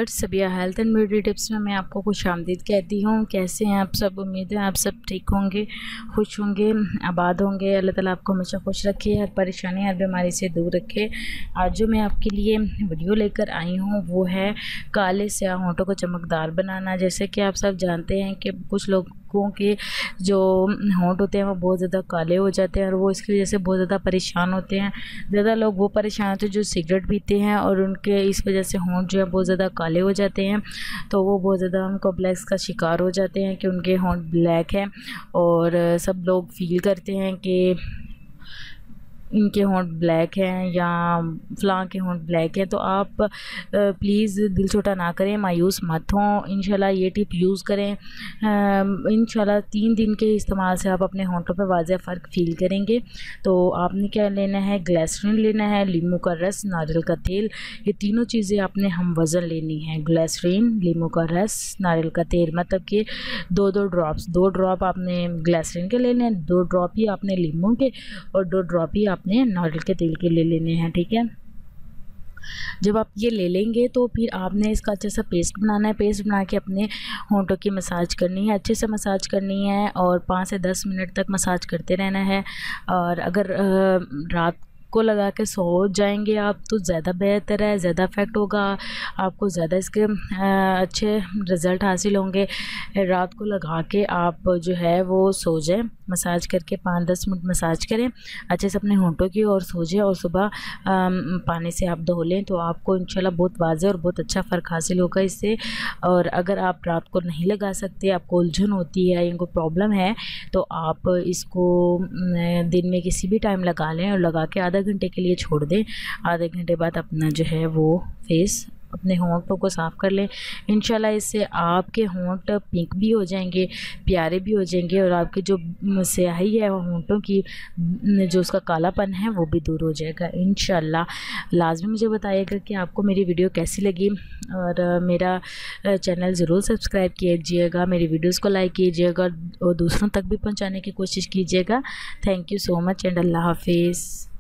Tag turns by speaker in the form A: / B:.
A: Viewers, Sabiya health and beauty tips में मैं आपको खुशामदीद कहती हूँ। कैसे हैं आप सब? उम्मीद है आप सब ठीक होंगे, खुश होंगे, आबाद होंगे। अल्लाह ताला आपको हमेशा खुश रखे, हर परेशानी हर बीमारी से दूर रखे। आज जो मैं आपके लिए वीडियो लेकर आई हूँ वो है काले स्याह होंठों को चमकदार बनाना। जैसे कि आप सब जानते हैं कि कुछ लोगों के जो होंठ होते हैं वो बहुत ज़्यादा काले हो जाते हैं और वो इसकी वजह से बहुत ज़्यादा परेशान होते हैं। ज़्यादा लोग वो परेशान होते हैं जो सिगरेट पीते हैं और उनके इस वजह से होंठ जो है बहुत ज़्यादा काले हो जाते हैं, तो वो बहुत ज़्यादा कॉम्प्लेक्स का शिकार हो जाते हैं कि उनके होंठ ब्लैक हैं। और सब लोग फील करते हैं कि इनके होंठ ब्लैक हैं या फ़लाँ के होंठ ब्लैक हैं। तो आप प्लीज़ दिल छोटा ना करें, मायूस मत हों। इंशाल्लाह ये टिप यूज़ करें। इंशाल्लाह 3 दिन के इस्तेमाल से आप अपने होंठों पे वाज़ेह फ़र्क फ़ील करेंगे। तो आपने क्या लेना है, ग्लिसरीन लेना है, लीमू का रस, नारियल का तेल, ये तीनों चीज़ें आपने हम वज़न लेनी है। ग्लिसरीन, लीमू का रस, नारियल का तेल, मतलब कि 2-2 ड्रॉप्स, 2 ड्रॉप आपने ग्लिसरीन के लेने हैं, 2 ड्रॉप ही आपने लीमू के और 2 ड्रॉप ही आपने नारियल के तेल के ले लेने हैं। ठीक है, जब आप ये ले लेंगे तो फिर आपने इसका अच्छा सा पेस्ट बनाना है। पेस्ट बना के अपने होंठों की मसाज करनी है, अच्छे से मसाज करनी है और 5 से 10 मिनट तक मसाज करते रहना है। और अगर रात को लगा के सो जाएंगे आप तो ज़्यादा बेहतर है, ज़्यादा इफ़ेक्ट होगा, आपको ज़्यादा इसके अच्छे रिज़ल्ट हासिल होंगे। रात को लगा के आप जो है वो सो जाएं, मसाज करके 5-10 मिनट मसाज करें अच्छे से अपने होंठों की और सो जाएं और सुबह पानी से आप धो लें तो आपको इंशाल्लाह बहुत वाज़ेह और बहुत अच्छा फ़र्क हासिल होगा इससे। और अगर आप रात को नहीं लगा सकते, आपको उलझन होती है या कोई प्रॉब्लम है, तो आप इसको दिन में किसी भी टाइम लगा लें और लगा के आधा घंटे के लिए छोड़ दें। आधे घंटे बाद अपना जो है वो फेस, अपने होंठों को साफ़ कर लें। इंशाल्लाह इससे आपके होंठ पिंक भी हो जाएंगे, प्यारे भी हो जाएंगे और आपकी जो स्याही है होंठों की, जो उसका कालापन है वो भी दूर हो जाएगा इंशाल्लाह। लाजमी मुझे बताइएगा कि आपको मेरी वीडियो कैसी लगी और मेरा चैनल ज़रूर सब्सक्राइब कीजिएगा, मेरी वीडियोस को लाइक कीजिएगा और दूसरों तक भी पहुंचाने की कोशिश कीजिएगा। Thank you so much and अल्लाह हाफिज़।